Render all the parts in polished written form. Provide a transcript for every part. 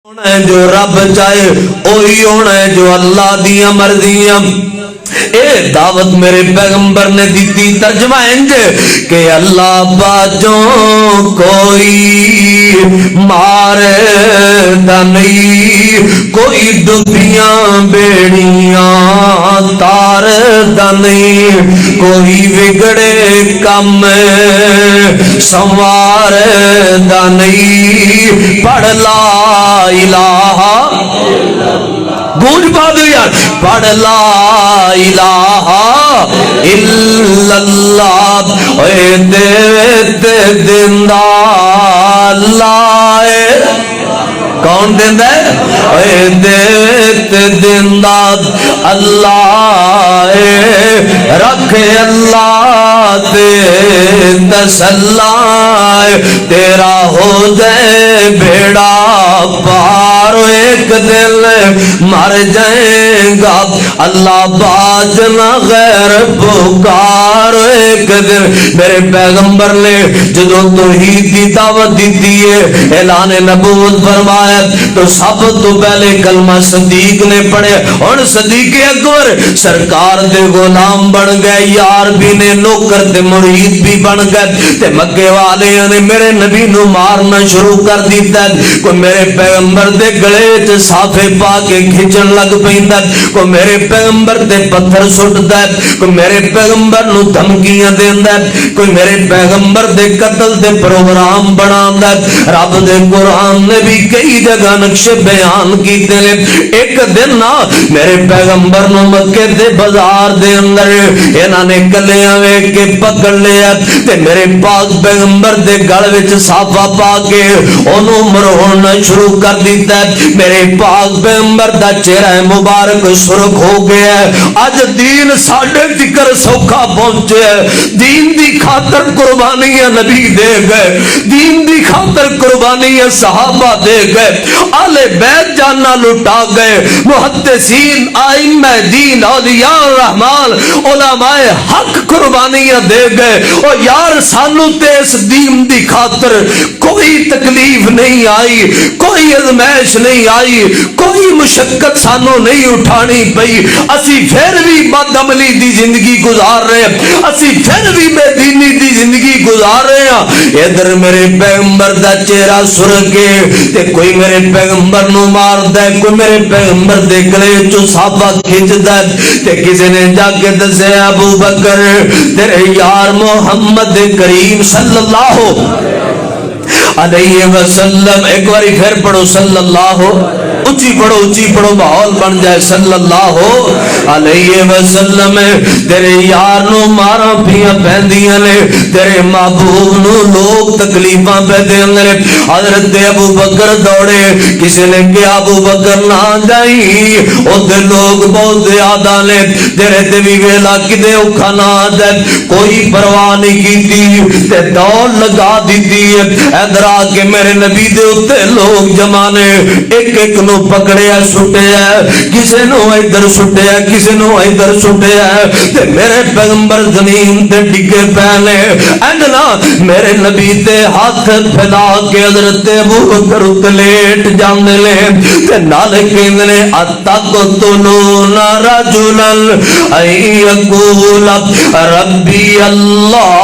جو رب چاہے وہی ہونا ہے جو اللہ دیا مرضیاں اے دعوت میرے پیغمبر نے دیتی ترجمہ انج کہ اللہ باجوں کوئی مارے دا نہیں کوئی ڈبیاں بیڑیاں تار دا نہیں کوئی بگڑے کم سنوار دا نہیں پڑھ لا الہ گونج بہادر یار پڑھ لا الہ الا اللہ اے دیتے دندہ اللہ کون دندہ اے دیتے دندہ اللہ رکھے اللہ تے تسلائے تیرا ہو جائے بیڑا پار ایک دل مر جائیں گا اللہ باز نہ غیر پکار ایک دل میرے پیغمبر نے جدو توحید کی دعوت دیتی ہے اعلان نبوت فرمایا تو سب تو پہلے کلمہ صدیق نے پڑھے اور صدیق اکبر سرکار دے غلام بن گئے یار بھی نے نوکر تے مرید بھی بن گئے تے مکے والے نے میرے نبی نو مارنا شروع کر دیتا کوئی میرے پیغمبر دے گلے تے صافے پا کے کھچن لگ پیندا کوئی میرے پیغمبر تے پتھر سٹدا کوئی میرے پیغمبر نو دھمکیاں دیندا کوئی میرے پیغمبر دے قتل دے پروگرام بناوندا رب دے قرآن نے بھی کئی جگہ نقشے بیان کیتے نے ایک دن نا میرے پیغمبر نو مکے دے بازار دے اندر انہاں نے کلیاں ویکھ کے پکڑ لیا تے میرے پاک پیغمبر دے گل وچ صافا پا کے اونوں مرہونا شروع کر دیتا ہے میرے پاک پیغمبر دا چہرہ مبارک سرخ ہو گیا ہے اج دین ساڈے تکر سوکھا پہنچے دین دی خاطر قربانیاں نبی دے گئے دین دی خاطر قربانیاں صحابہ دے گئے آل بیت جانا لٹا گئے محدثین ائمہ دین اولیاء الرحمن علماء حق قربانیاں دے گئے اور یار سانو تے اس دین دی خاطر کوئی تکلیف نہیں آئی کوئی ازمائش نہیں آئی کوئی مشقت سانو نہیں اٹھانی پئی اسی پھر بھی بد عملی دی زندگی گزار رہے ہیں اسی پھر بھی بے دینی دی زندگی گزار رہے ہیں ادھر میرے پیغمبر دا چہرہ سرکے تے کوئی میرے پیغمبر نو مار دے کوئی میرے پیغمبر دے گلے چو صحابہ کھچ دے تے کسی نے جا کے دسے ابو بکر تیرے یار محمد کریم صلی اللہ علیہ وسلم ایک باری پھر پڑھو صلی اللہ اچھی پڑھو ماحول بن جائے صلی اللہ علیہ وسلم تیرے یار نو مارا پیاں پہندیاں نے تیرے محبوب نو لوگ تکلیفاں پہ دیں نے حضرت ابو بکر دوڑے کسی نے کہا ابو بکر نہ جائی ادھے لوگ بہت زیادہ نے تیرے تے بھی ویلا کدے اوکھا نہ جائے کوئی پرواہ نہیں کیتی تے دوڑ لگا دیتی ہے ادھر آ کے میرے نبی دے اتے لوگ جمانے ایک ایک نو پکڑیا سٹیا کسی نو ادھر سٹیا کسی نو ادھر سٹیا تے میرے پیغمبر زمین تے ڈگے پہنے اندنا میرے نبی تے ہاتھ پھیلا کے حضرت ابو بکر اتلیٹ جاندے لے تے نالے کہندے اتقتلون رجلا ان یقول ربی اللہ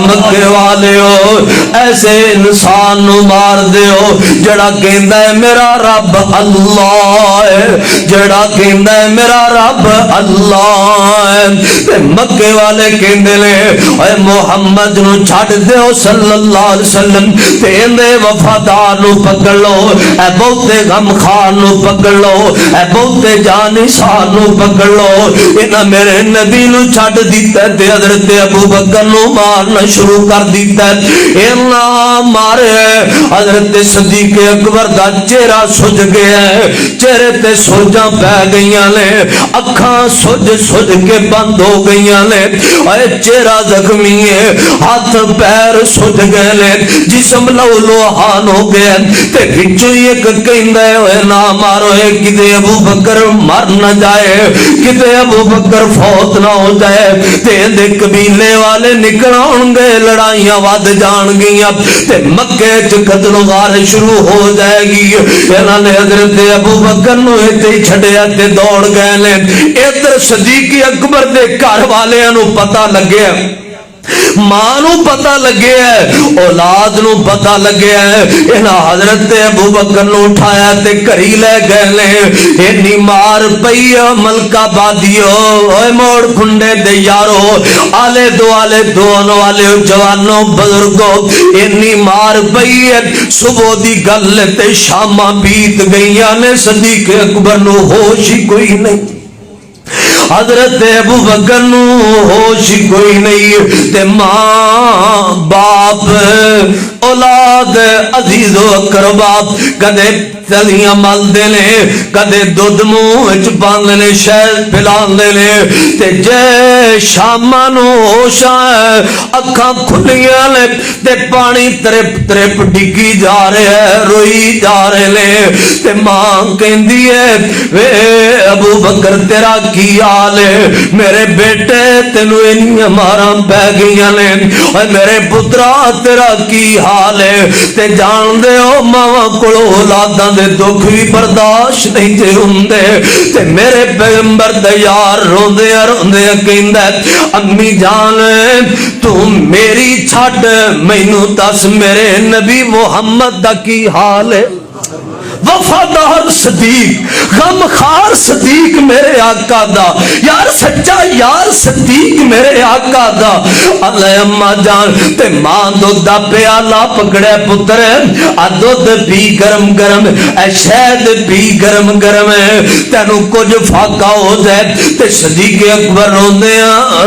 مکے والے ہو ایسے انسان نو مار دے ہو جڑا کہندا ہے میرا رب اللہ ہے جڑا کہندا ہے میرا رب اللہ ہے تے مکے والے کہندے نے اے محمد نو چھڈ دیو صلی اللہ علیہ وسلم تے اندے وفادار نو پکڑ لو اے بہتے غم خار نو پکڑ لو اے بہتے جانشان نو پکڑ لو انہاں میرے نبی نو چھڈ دتا تے حضرت ابو بکر نو مارنا شروع کر دیتا ہے اینا مارے حضرت صدیق اکبر دا چہرہ سج گیا ہے چہرے تے سوجاں پہ گئیاں نے اکھاں سج کے بند ہو گئیاں نے اے چہرہ زخمی ہے ہاتھ پیر سج گئے نے جسم لو لوہان ہو گیا تے وچوں ایک کہندا ہے نہ مارو کتے ابو بکر مر نہ جائے کتے ابو بکر فوت نہ ہو جائے تے دے قبیلے والے نکل آن دنگے لڑائیاں ود جان گیاں تے مکے چ قتل و غارت شروع ہو جائے گی. انہاں نے حضرت ابو بکر نو ایتھے ہی چھڈیا تے دوڑ گئے نے. ادھر صدیق اکبر دے گھر والیاں نو پتہ لگیا, ماں نو پتہ لگیا ہے, اولاد نو پتہ لگیا ہے. انہاں حضرت ابو بکر نو اٹھایا تے گھری لے گئے نے. اینی مار پئی ملکہ بادیو, اوے موڑ کھنڈے دے یارو, آلے دوالے دون والے جوانوں بزرگوں, اینی مار پئی صبح دی گل تے شاماں بیت گئیاں نے. صدیق اکبر نو ہوش ہی کوئی نہیں, حضرت ابو بکر نو ہوش کوئی نہیں. تے ماں باپ اولاد عزیز و اقربا کدے تلیاں ملدے نے, کدے دودھ منہ وچ پاندے نے, شہد پلاندے نے. تے جے شاماں نو ہوش آئے, اکھاں کھلیاں نے تے پانی ترپ ترپ ڈگی جا رہے ہے, روئی جا رہے نے. تے ماں کہندی ہے وے ابو بکر تیرا کی حال ہے؟ میرے بیٹے تینو انیاں ماراں پہ گئیاں نے, اور میرے پترا تیرا کی حال ہے؟ تے جان دے او ماواں کولو اولاداں دے دکھ بھی برداشت نہیں تے ہوندے. تے میرے پیغمبر دے یار روندے روندے کہندا امی جان تو میری چھڈ مینوں دس میرے نبی محمد دا کی حال ہے؟ وفادار صدیق, غمخوار صدیق میرے آقا دا, یار سچا یار صدیق میرے آقا دا. اللہ اماں جان تے ماں دودھ دا پیالہ پکڑے پتر, آ دودھ پی گرم گرم, اے شہد پی گرم گرم, تینو کچھ فاقہ ہو جائے. تے صدیق اکبر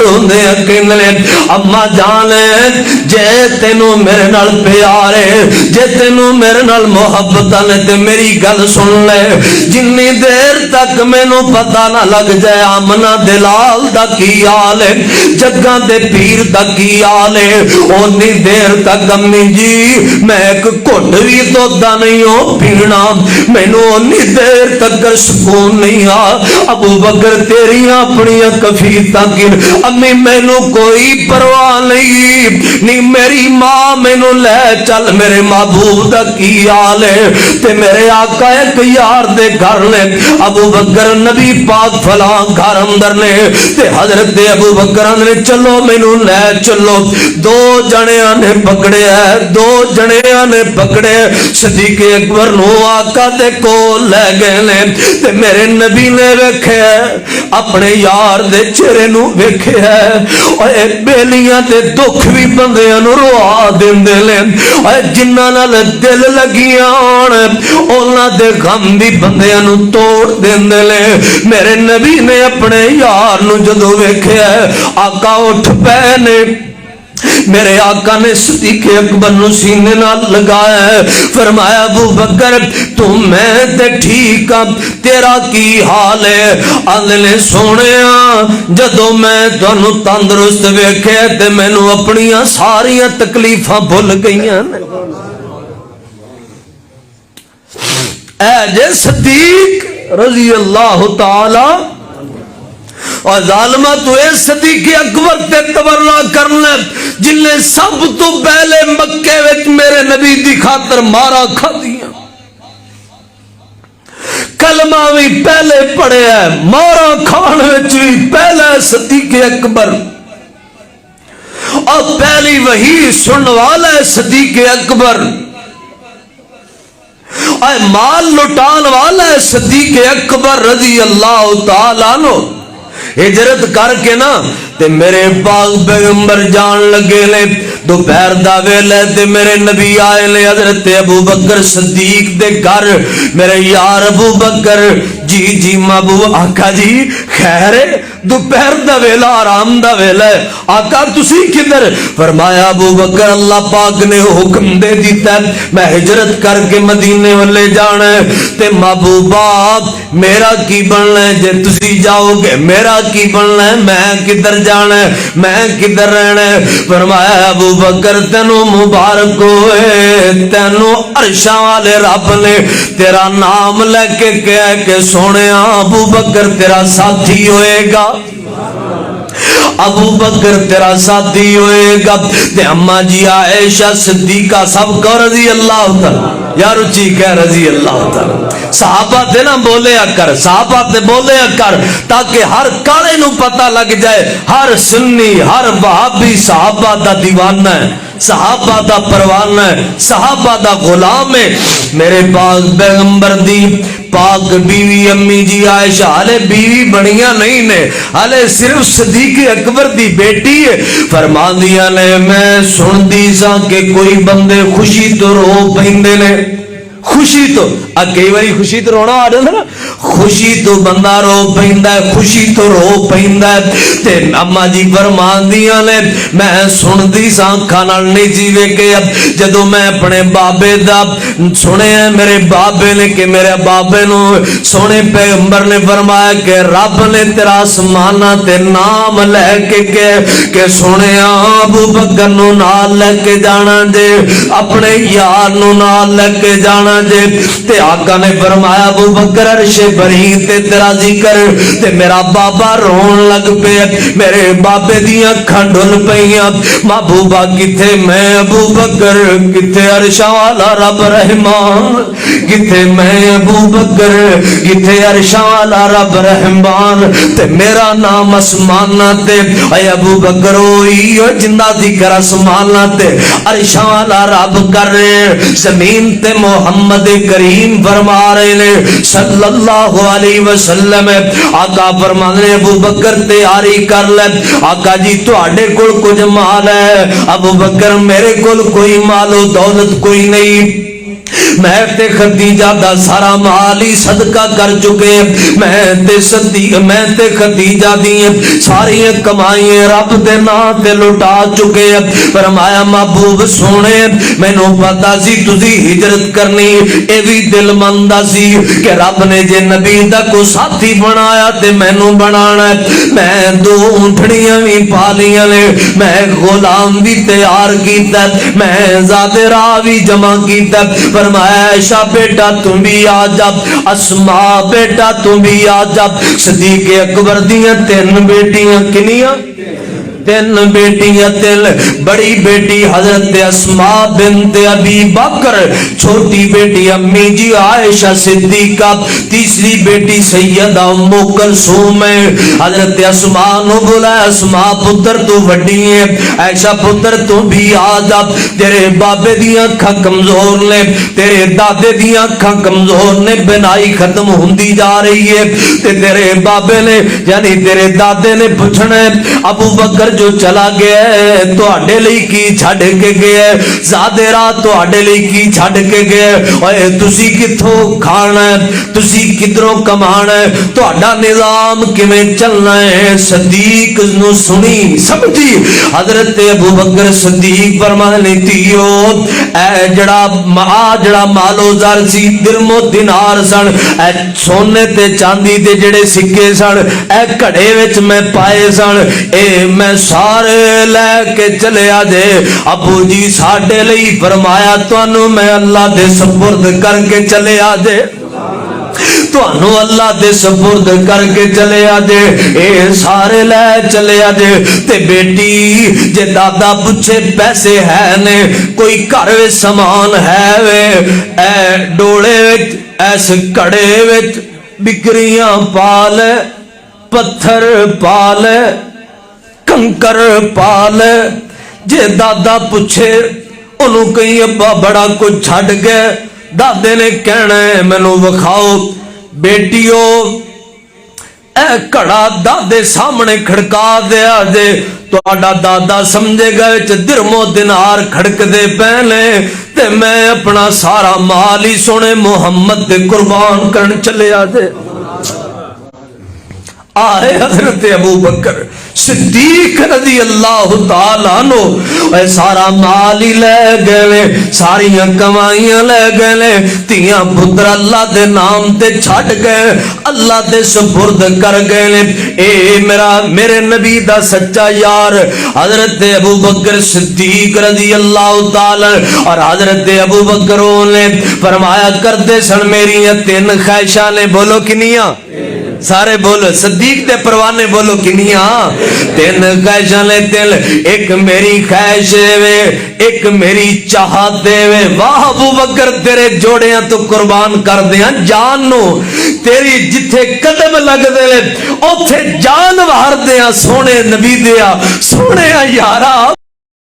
روندے کہندے اماں جان جے تینو میرے نال پیار ہے, جے تینو میرے نال محبت ہے تے میری گل سن لے. جنی دیر تک مینوں پتہ نہ لگ جائے آمنہ دلال دا کی حال ہے, جگاں دے پیر دا کی حال ہے, اونی دیر تک امی جی میں ایک گھٹ بھی دودھ نہیں ہو پینا, مینوں اونی دیر تک سکون نہیں آ. ابو بکر تیریاں اپنیاں کفیتاں کی امی مینوں کوئی پرواہ نہیں, میری ماں مینوں لے چل میرے محبوب دا کی حال ہے. تے میرے آقا ایک یار دے گھر نے, ابو بکر نبی پاک فلاں گھر اندر نے. تے حضرت ابو بکر نے چلو مینوں لے چلو. دو جنیاں نے پکڑے, دو جنیاں نے پکڑے صدیق اکبر نو آقا دے کول لے گئے نے. تے میرے نبی نے ویکھیا اپنے یار دے چہرے نو ویکھیا, اے بیلیاں تے دکھ بھی بندیاں نو روا دیندے نے, اے جنہاں نال دل لگیاں اونا دے غم بھی بندیاں نو توڑ دیندے لے. میرے نبی نے اپنے یار نو جدو ویکھیا آقا اٹھ پے نے. میرے آقا نے صدیق اکبر نو سینے نال لگایا, فرمایا ابو بکر تو میں تے ٹھیک ہاں, تیرا کی حال ہے؟ آندے سونیا جدو میں تانوں تندرست ویکھیا تے مینوں اپنیاں ساریاں تکلیفاں بھول گئیاں نے. اے جے صدیق رضی اللہ تعالی اور ظالمہ تو اے صدیق اکبر تے تبرہ کرنا جن نے سب تو پہلے مکے وچ میرے نبی دی خاطر مارا کھا دیا, کلمہ بھی پہلے پڑھے ہے, مارا کھان وچ بھی پہلے صدیق اکبر, اور پہلی وحی سن والا ہے صدیق اکبر, اور مال لٹان والا ہے صدیق اکبر رضی اللہ تعالیٰ عنہ. ہجرت کر کے نا تے میرے پاک پیغمبر جان لگے لے. دوپہر دا ویلے تے میرے نبی آئے لے حضرت ابو بکر صدیق دے گھر. میرے یار ابو بکر جی محبوب آقا جی خیر ہے, دوپہر دا ویلا آرام دا ویلا ہے, آقا تسی کدھر؟ فرمایا ابو بکر اللہ پاک نے حکم دے دیتا ہے میں ہجرت کر کے مدینے والے جانا ہے, تے محبوبہ میرا کی بننا ہے جے تسی جاؤ گے, میرا کی بننا ہے, میں کدھر جانا ہے, میں کدھر رہنا ہے؟ فرمایا ابو بکر تینو مبارک ہوئے, تینو عرشاں والے رب نے تیرا نام لے کے کہا کہ سونے ابو بکر تیرا ساتھی ہوئے گا. ابو بکر تیرا ساتھی ہوئے گا تے اما جی عائشہ صدیقہ سب کو رضی اللہ تعالی یا رچی کہہ رضی اللہ تعالی صحابہ تے نہ بولے کر صحابہ تے بولے کر تاکہ ہر کالے نو پتہ لگ جائے ہر سنی ہر وہابی صحابہ دا دیوانہ ہے صحابہ دا پروانہ ہے صحابہ دا غلام ہے میرے پاک پیغمبر دی پاک بیوی امی جی عائشہ ہلے بیوی بنیاں نہیں نے ہلے صرف صدیق اکبر دی بیٹی ہے فرما دیا نے میں سن دی سا کہ کوئی بندے خوشی تو رو پہندے نے خوشی تو کئی باری خوشی تو رونا آ جاتا نا خوشی تو بندہ رو پہندا ہے خوشی تو رو پہندا ہے تے اما جی فرماندیاں نے میں سندی سا کھانا نہیں جی ویکھے جدوں میں اپنے بابے دا سنیا میرے بابے نے کہ میرے بابے نو سونے پیغمبر نے فرمایا کہ رب نے تیرا آسماناں تے نام لے کے کہ سنیا ابو بکر نو نال لے کے جانا جے اپنے یار نو نال لے کے جانا جے تے آقا نے فرمایا ابو بکر عرش بری تے تیرا ذکر تے میرا بابا رون لگ پے میرے بابے دیاں اکھاں ڈل پیاں محبوبہ کتے میں ابو بکر کتے عرش والا رب رحمان کتے میں ابو بکر کتے عرش والا رب رحمان تے میرا نام آسماناں تے اے ابو بکر ہوئی جندا ذکر آسماناں تے عرش والا رب کر رہے زمین تے محمد کریم فرما رہے نے صلی اللہ علیہ وسلم آقا فرمانے نے ابو بکر تیاری کر لے آقا جی تواڈے کول کچھ مال ہے ابو بکر میرے کول کوئی مال و دولت کوئی نہیں میں تے خدیجہ دا سارا مال ہی صدقہ کر چکے میں تے خدیجہ دی ساری کمائیں رب دے نام تے لٹا چکے فرمایا محبوب سونے مینوں پتہ سی تسی ہجرت کرنی اے وی دل مندا سی کہ رب نے جے نبی دا کو ساتھی بنایا تے مینوں بنانا ہے میں دو اونٹھڑیاں وی پالیاں نے میں غلام بھی تیار کیتا میں زادے راہ وی جمع کیتا فرمایا عائشہ بیٹا تم بھی آ جا اسماء بیٹا تم بھی آ جا صدیق اکبر دیاں تین بیٹیاں کنیاں تین بیٹیاں تل بڑی بیٹی حضرت اسماء بنت ابی بکر چھوٹی بیٹی امی جی عائشہ صدیقہ تیسری بیٹی سیدہ ام کلثوم ہے حضرت اسماء نو بولا اسماء پتر تو وڈی ہے عائشہ پتر تو بھی آ جا تیرے بابے دیاں اکھاں کمزور نے تیرے دادے دیاں اکھاں کمزور نے بینائی ختم ہوندی جا رہی ہے تے تیرے بابے نے یعنی تیرے دادے نے پوچھنا ہے ابو بکر جو چلا گیا ہے تو اڈے لئی کی چھڑ کے گیا ہے زادے راہ تو اڈے لئی کی چھڑ کے گیا ہے اوے تسی کتھوں کھانا ہے تسی کدھروں کمانا ہے تو اڈا نظام کیویں چلنا ہے صدیق نو سنی سمجھی حضرت ابو بکر صدیق فرمانے تیو اے جڑا مالو زر سی درم و دینار سن اے سونے تے چاندی دے جڑے سکے سن اے کڑے وچ میں پائے سن اے میں سارے لے کے چلے آجے ابو جی ساڑھے لئی فرمایا توانو میں اللہ دے سپرد کر کے چلے آجے توانو اللہ دے سپرد کر کے چلے آجے اے سارے لے چلے آجے تے بیٹی جے دادا پچھے پیسے ہے نے کوئی کروے سامان ہے وے اے ڈوڑے وچ ایس کڑے وچ بکریاں پال پتھر پال کنکر پال جے دادا پوچھے انہوں کہیں ابا بڑا کچھ چھڑ گئے دادے نے کہنا ہے مینوں وکھاؤ بیٹیو اے کڑا دادے سامنے کھڑکا دیا جے تو آڈا دادا سمجھے گئے چھ درم و دینار کھڑک دے پہلے تے میں اپنا سارا مال ہی سونے محمد دے قربان کرن چلے آجے آئے حضرت ابو بکر صدیق رضی اللہ تعالیٰ عنہ اے سارا مال ہی لے گئے ساریاں کمائیاں لے گئے تیاں پتر اللہ دے نام تے چھڑ گئے اللہ دے سپرد کر گئے اے میرے نبی دا سچا یار حضرت ابو بکر صدیق رضی اللہ تعالیٰ اور حضرت ابو بکروں نے فرمایا کردے سن میری تین خواہشاں نے بولو کنیاں سارے بولو صدیق دے پروانے بولو کنیاں تین خواہشاں لے دل ایک میری خواہش وے ایک میری چاہت وے واہ ابو بکر تیرے جوڑیاں تو قربان کر دیاں جان نو تیری جتھے قدم لگ دے اوتھے جان وار دیاں سونے نبی دیا سونے یارا